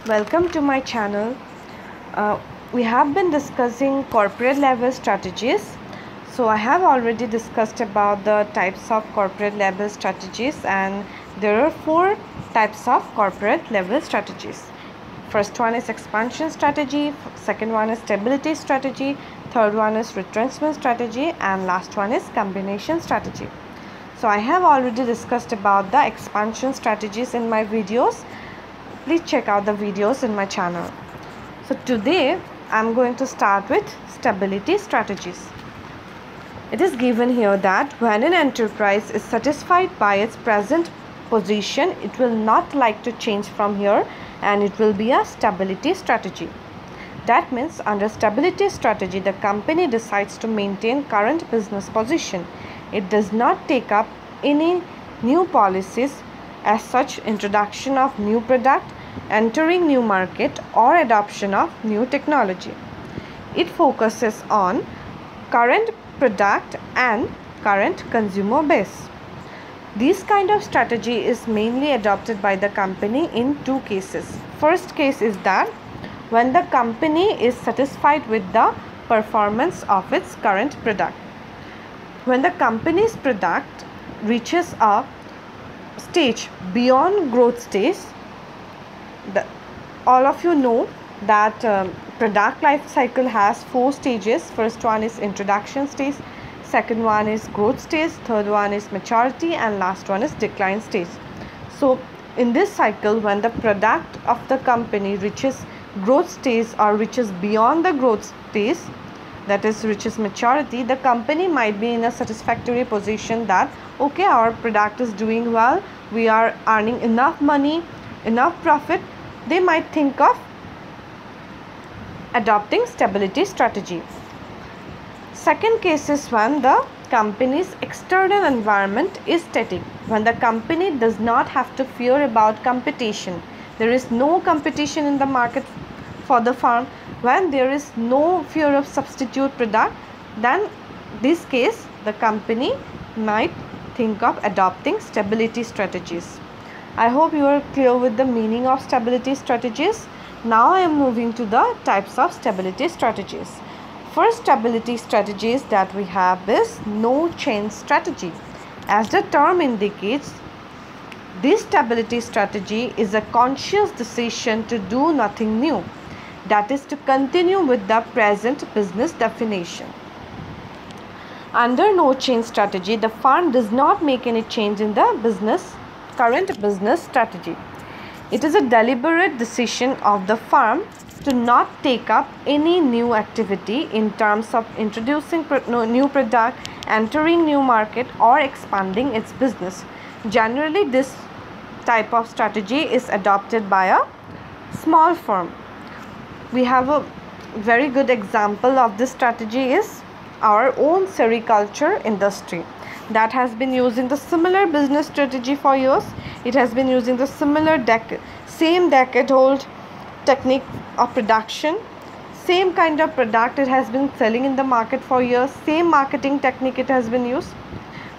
Welcome to my channel. We have been discussing corporate level strategies. So I have already discussed about the types of corporate level strategies, and there are four types of corporate level strategies. First one is expansion strategy, second one is stability strategy, third one is retrenchment strategy, and last one is combination strategy. So I have already discussed about the expansion strategies in my videos. Please check out the videos in my channel. So today I'm going to start with stability strategies. It is given here that when an enterprise is satisfied by its present position, it will not like to change from here, and it will be a stability strategy. That means under stability strategy, the company decides to maintain current business position. It does not take up any new policies, as such introduction of new product, entering new market, or adoption of new technology. It focuses on current product and current consumer base. This kind of strategy is mainly adopted by the company in two cases. First case is that when the company is satisfied with the performance of its current product. When the company's product reaches a stage beyond growth stage, all of you know that product life cycle has four stages. First one is introduction stage, second one is growth stage, third one is maturity, and last one is decline stage. So in this cycle, when the product of the company reaches growth stage or reaches beyond the growth stage, that is reaches maturity, the company might be in a satisfactory position that okay, our product is doing well, we are earning enough money, enough profit. They might think of adopting stability strategy. Second case is when the company's external environment is static, when the company does not have to fear about competition. There is no competition in the market for the firm. When there is no fear of substitute product, then this case the company might think of adopting stability strategies. I hope you are clear with the meaning of stability strategies. Now I am moving to the types of stability strategies. First stability strategies that we have is no change strategy. As the term indicates, this stability strategy is a conscious decision to do nothing new, that is to continue with the present business definition. Under no change strategy, the firm does not make any change in the current business strategy. It is a deliberate decision of the firm to not take up any new activity in terms of introducing new product, entering new market, or expanding its business. Generally, this type of strategy is adopted by a small firm. We have a very good example of this strategy is our own sericulture industry that has been using the similar business strategy for years. It has been using the similar same decade-old technique of production, same kind of product it has been selling in the market for years, same marketing technique it has been used.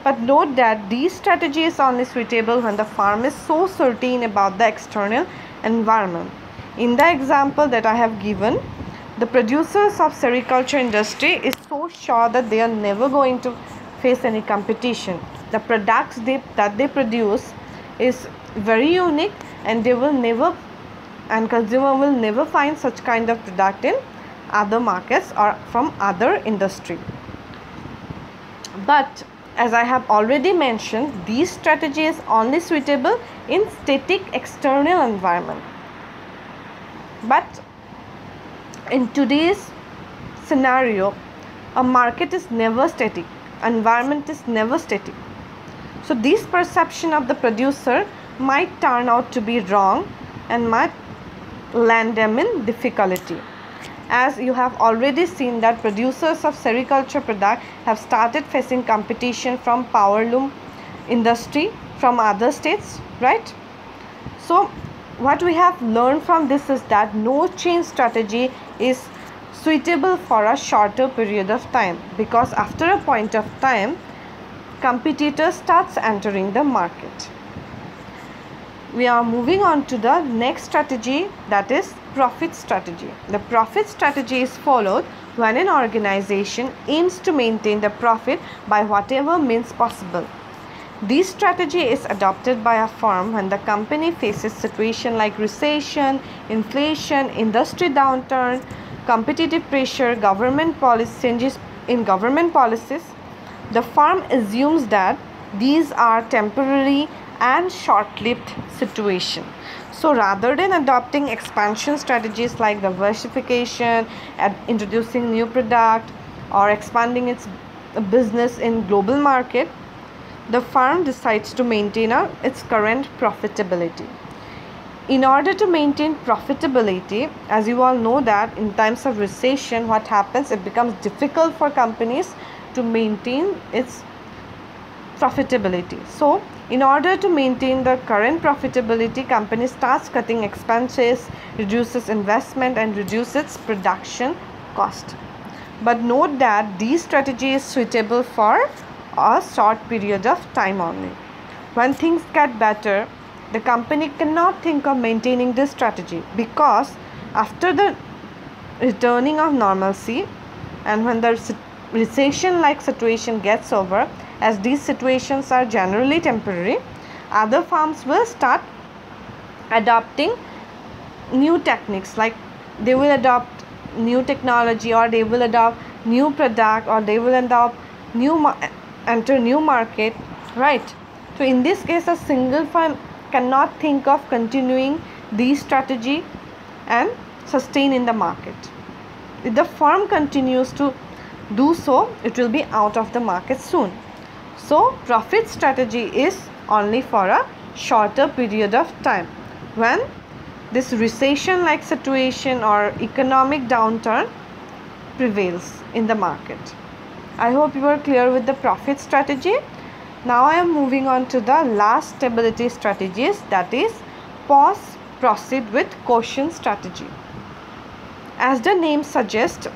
But note that this strategy is only suitable when the firm is so certain about the external environment. In the example that I have given, the producers of sericulture industry is so sure that they are never going to face any competition. The products that they produce is very unique, and they will never, and consumer will never find such kind of product in other markets or from other industry. But as I have already mentioned, this strategy is only suitable in static external environment. But in today's scenario, a market is never static, environment is never static. So this perception of the producer might turn out to be wrong and might land them in difficulty. As you have already seen that producers of sericulture product have started facing competition from power loom industry from other states, right? So what we have learned from this is that no change strategy is suitable for a shorter period of time, because after a point of time competitor starts entering the market. we are moving on to the next strategy, that is profit strategy. The profit strategy is followed when an organization aims to maintain the profit by whatever means possible. This strategy is adopted by a firm when the company faces situations like recession, inflation, industry downturn, competitive pressure, government policy changes in government policies. The firm assumes that these are temporary and short-lived situations. So rather than adopting expansion strategies like diversification, introducing new product, or expanding its business in global market, the firm decides to maintain its current profitability. In order to maintain profitability, as you all know that in times of recession, what happens, it becomes difficult for companies to maintain its profitability. So in order to maintain the current profitability, company starts cutting expenses, reduces investment, and reduces its production cost. But note that this strategy is suitable for a short period of time only. When things get better, the company cannot think of maintaining this strategy, because after the returning of normalcy and when the recession like situation gets over, as these situations are generally temporary, other firms will start adopting new techniques, like they will adopt new technology, or they will adopt new product, or they will adopt enter new market, right? So in this case, a single firm cannot think of continuing this strategy and sustain in the market. If the firm continues to do so, it will be out of the market soon. So profit strategy is only for a shorter period of time when this recession like situation or economic downturn prevails in the market. I hope you are clear with the profit strategy. Now I am moving on to the last stability strategies, that is pause, proceed with caution strategy. As the name suggests,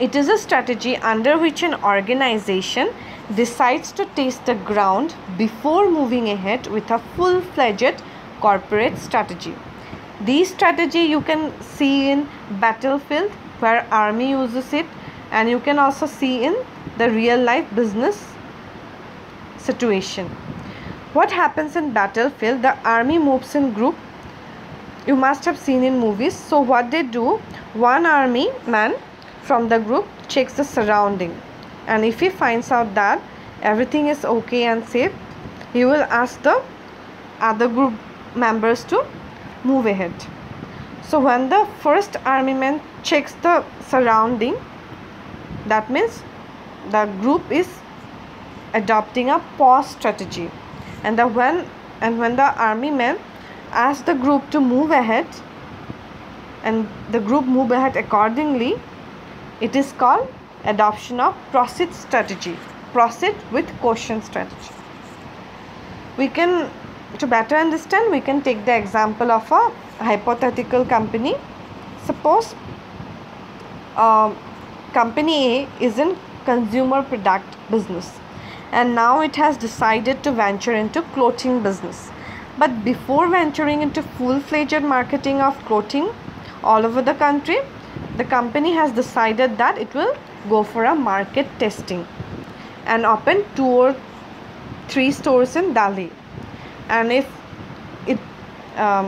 it is a strategy under which an organization decides to test the ground before moving ahead with a full-fledged corporate strategy. This strategy you can see in battlefield where army uses it, and you can also see in the real life business situation. What happens in battlefield? The army moves in group. You must have seen in movies. So what they do, one army man from the group checks the surrounding, and if he finds out that everything is okay and safe, he will ask the other group members to move ahead. So when the first army man checks the surrounding, that means the group is adopting a pause strategy, and when the army men ask the group to move ahead and the group move ahead accordingly, it is called adoption of proceed strategy, proceed with caution strategy. We can, to better understand, we can take the example of a hypothetical company. Suppose company A is in consumer product business, and now it has decided to venture into clothing business. But before venturing into full-fledged marketing of clothing all over the country, the company has decided that it will go for a market testing and open 2 or 3 stores in Delhi. And if it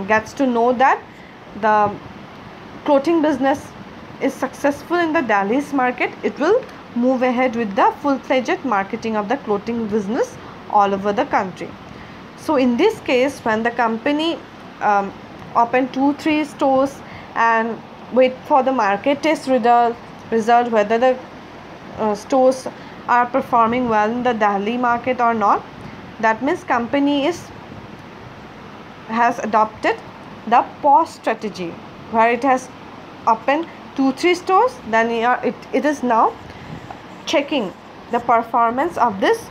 gets to know that the clothing business is successful in the Delhi's market, it will move ahead with the full-fledged marketing of the clothing business all over the country. So in this case, when the company open 2-3 stores and wait for the market test result whether the stores are performing well in the Delhi market or not, that means company has adopted the pause strategy, where it has opened 2-3 stores, then it is now checking the performance of this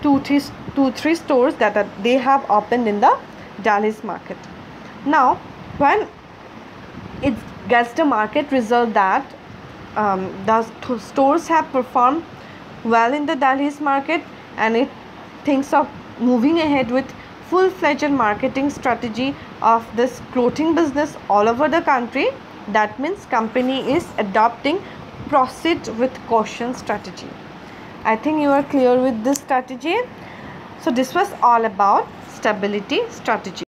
2-3 stores that they have opened in the Delhi's market. Now when it gets the market result that the stores have performed well in the Delhi's market, and it thinks of moving ahead with full-fledged marketing strategy of this clothing business all over the country. That means company is adopting proceed with caution strategy. I think you are clear with this strategy. So this was all about stability strategy.